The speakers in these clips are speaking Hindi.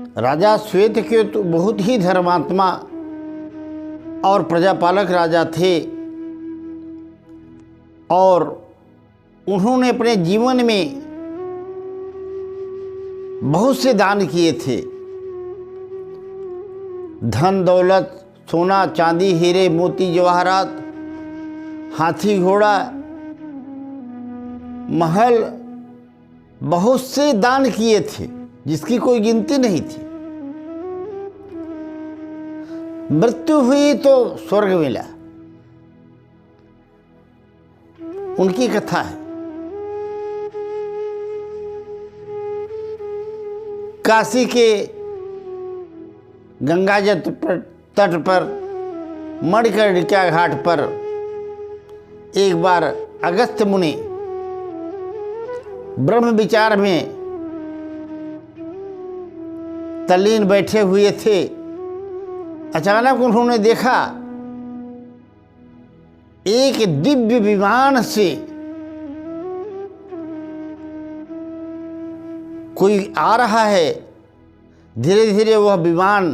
राजा श्वेतकेतु बहुत ही धर्मात्मा और प्रजापालक राजा थे और उन्होंने अपने जीवन में बहुत से दान किए थे। धन दौलत, सोना चांदी, हीरे मोती जवाहरात, हाथी घोड़ा, महल, बहुत से दान किए थे जिसकी कोई गिनती नहीं थी। मृत्यु हुई तो स्वर्ग मिला, उनकी कथा है। काशी के गंगा तट पर मणिकर्णिका घाट पर एक बार अगस्त्य मुनि ब्रह्म विचार में तल्लीन बैठे हुए थे। अचानक उन्होंने देखा एक दिव्य विमान से कोई आ रहा है। धीरे धीरे वह विमान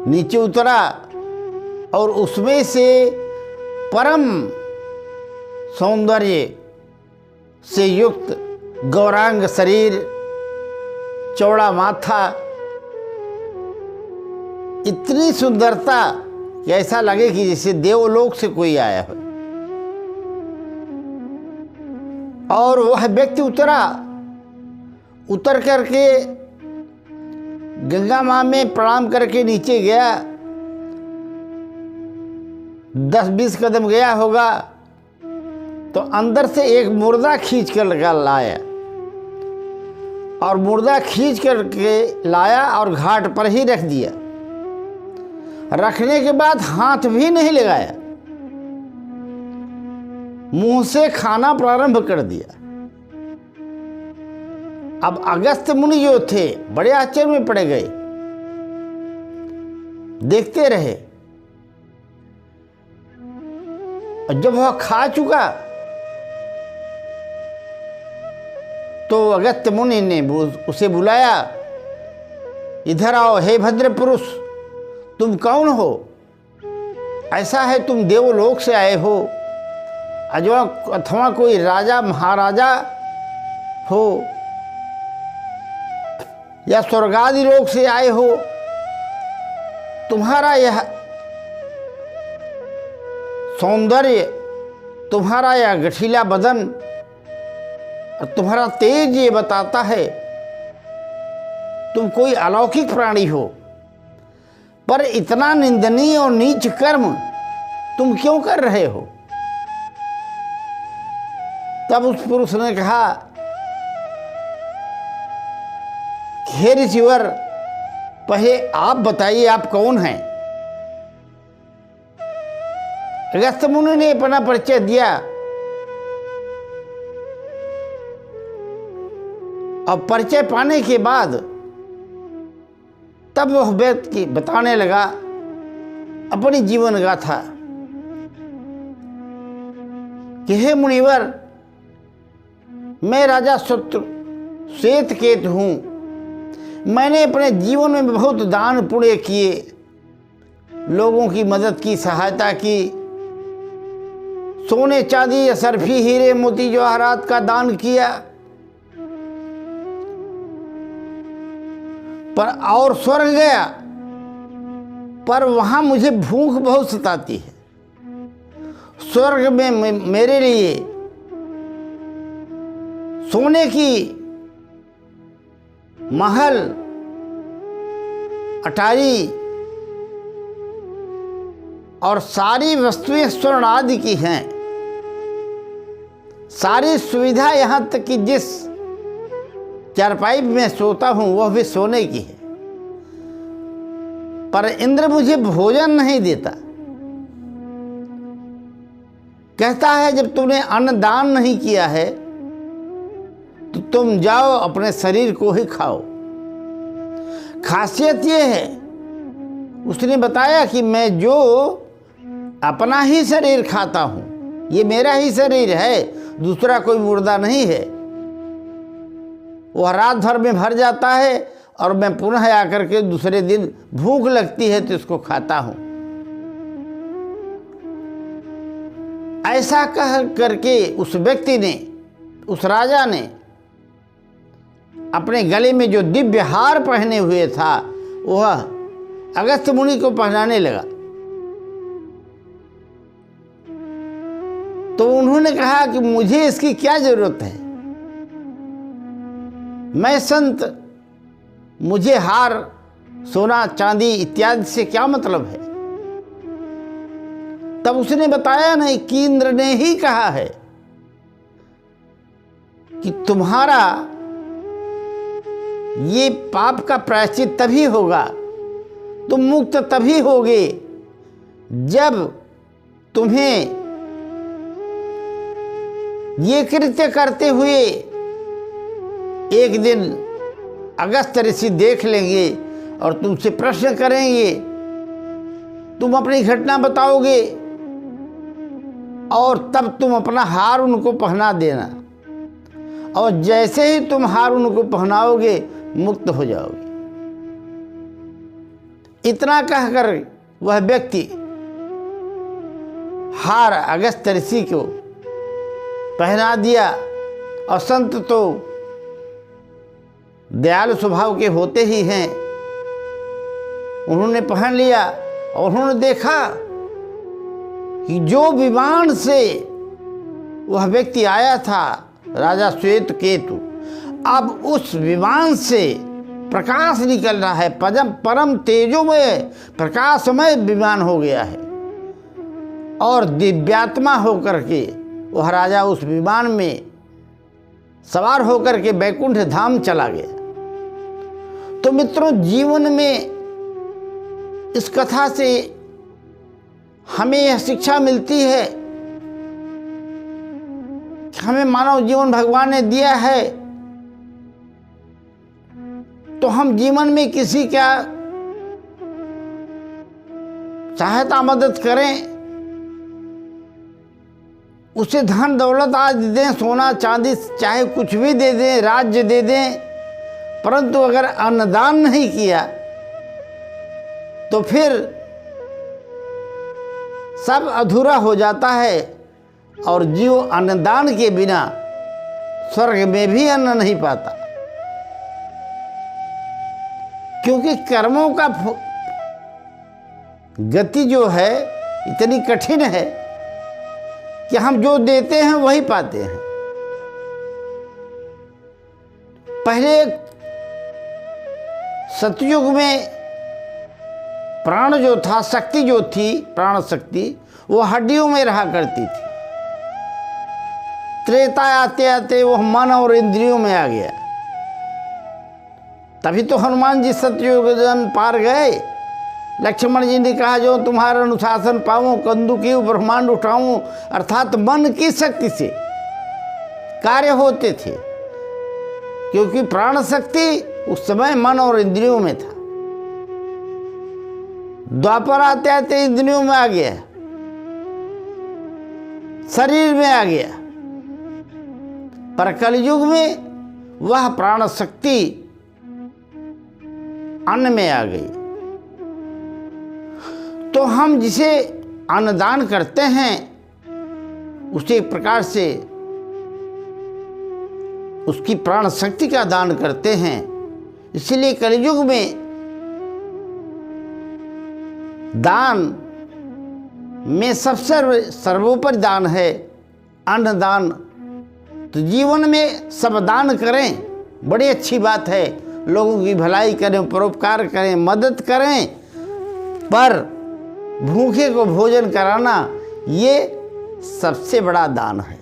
नीचे उतरा और उसमें से परम सौंदर्य से युक्त गौरांग शरीर, चौड़ा माथा, इतनी सुंदरता कि ऐसा लगे कि जैसे देवलोक से कोई आया हो। और वह व्यक्ति उतर करके गंगा माँ में प्रणाम करके नीचे गया। 10-20 कदम गया होगा तो अंदर से एक मुर्दा खींच कर लाया और मुर्दा खींच करके लाया और घाट पर ही रख दिया। रखने के बाद हाथ भी नहीं लगाया, मुंह से खाना प्रारंभ कर दिया। अब अगस्त्य मुनि जो थे बड़े आश्चर्य में पड़ गए, देखते रहे। और जब वह खा चुका तो अगस्त्य मुनि ने उसे बुलाया, इधर आओ हे भद्र पुरुष, तुम कौन हो? ऐसा है तुम देवलोक से आए हो अथवा कोई राजा महाराजा हो या स्वर्गादि लोक से आए हो? तुम्हारा यह सौंदर्य, तुम्हारा यह गठीला बदन और तुम्हारा तेज ये बताता है तुम कोई अलौकिक प्राणी हो, पर इतना निंदनीय और नीच कर्म तुम क्यों कर रहे हो? तब उस पुरुष ने कहा, हे ऋषिवर, पहले आप बताइए आप कौन हैं? अगस्त्य मुनि ने अपना परिचय दिया और परिचय पाने के बाद तब वह व्यक्ति बताने लगा अपनी जीवन गाथा कि हे मुनिवर, मैं राजा श्वेतकेतु हूँ। मैंने अपने जीवन में बहुत दान पुण्य किए, लोगों की मदद की, सहायता की, सोने चांदी असरफी हीरे मोती जवाहरात का दान किया, पर और स्वर्ग गया, पर वहां मुझे भूख बहुत सताती है। स्वर्ग में मेरे लिए सोने की महल, अटारी और सारी वस्तुएं स्वर्ण आदि की हैं। सारी सुविधा यहाँ तक कि जिस चारपाई में सोता हूँ वह भी सोने की है, पर इंद्र मुझे भोजन नहीं देता। कहता है जब तुमने अन्न दान नहीं किया है तो तुम जाओ अपने शरीर को ही खाओ। खासियत ये है, उसने बताया कि मैं जो अपना ही शरीर खाता हूँ, ये मेरा ही शरीर है, दूसरा कोई मुर्दा नहीं है। वह रात भर में भर जाता है और मैं पुनः आकर के दूसरे दिन भूख लगती है तो इसको खाता हूँ। ऐसा कह करके उस व्यक्ति ने, उस राजा ने अपने गले में जो दिव्य हार पहने हुए था वह अगस्त्य मुनि को पहनाने लगा। तो उन्होंने कहा कि मुझे इसकी क्या जरूरत है, मैं संत, मुझे हार, सोना चांदी इत्यादि से क्या मतलब है। तब उसने बताया नहीं कि इंद्र ने ही कहा है कि तुम्हारा ये पाप का प्रायश्चित तभी होगा, तुम मुक्त तभी होगे जब तुम्हें ये कृत्य करते हुए एक दिन अगस्त्य ऋषि देख लेंगे और तुमसे प्रश्न करेंगे, तुम अपनी घटना बताओगे और तब तुम अपना हार उनको पहना देना, और जैसे ही तुम हार उनको पहनाओगे मुक्त हो जाओगे। इतना कहकर वह व्यक्ति हार अगस्त्य ऋषि को पहना दिया, और संत तो दयालु स्वभाव के होते ही हैं। उन्होंने पहन लिया और उन्होंने देखा कि जो विमान से वह व्यक्ति आया था, राजा श्वेत केतु, अब उस विमान से प्रकाश निकल रहा है, परम तेजोमय प्रकाशमय विमान हो गया है, और दिव्यात्मा होकर के वह राजा उस विमान में सवार होकर के बैकुंठ धाम चला गया। तो मित्रों, जीवन में इस कथा से हमें यह शिक्षा मिलती है कि हमें मानव जीवन भगवान ने दिया है, तो हम जीवन में किसी का सहायता मदद करें, उसे धन दौलत आज दें, सोना चांदी चाहे कुछ भी दे दें, राज्य दे दें, परंतु अगर अन्नदान नहीं किया तो फिर सब अधूरा हो जाता है, और जीव अन्नदान के बिना स्वर्ग में भी अन्न नहीं पाता। क्योंकि कर्मों का गति जो है इतनी कठिन है कि हम जो देते हैं वही पाते हैं। पहले सतयुग में प्राण जो था, शक्ति जो थी, प्राण शक्ति, वो हड्डियों में रहा करती थी। त्रेता आते आते वो मन और इंद्रियों में आ गया। तभी तो हनुमान जी सतयुग पार गए। लक्ष्मण जी ने कहा, जो तुम्हारा अनुशासन पाऊं, कंदु की ब्रह्मांड उठाऊं, अर्थात मन की शक्ति से कार्य होते थे, क्योंकि प्राण शक्ति उस समय मन और इंद्रियों में था। द्वापर आते आते इंद्रियों में आ गया, शरीर में आ गया, पर कलयुग में वह प्राण शक्ति अन्न में आ गई। तो हम जिसे अन्नदान करते हैं उसी प्रकार से उसकी प्राण शक्ति का दान करते हैं। इसलिए कलयुग में दान में सबसे सर्वोपरि दान है अन्नदान। तो जीवन में सब दान करें, बड़ी अच्छी बात है। लोगों की भलाई करें, परोपकार करें, मदद करें, पर भूखे को भोजन कराना ये सबसे बड़ा दान है।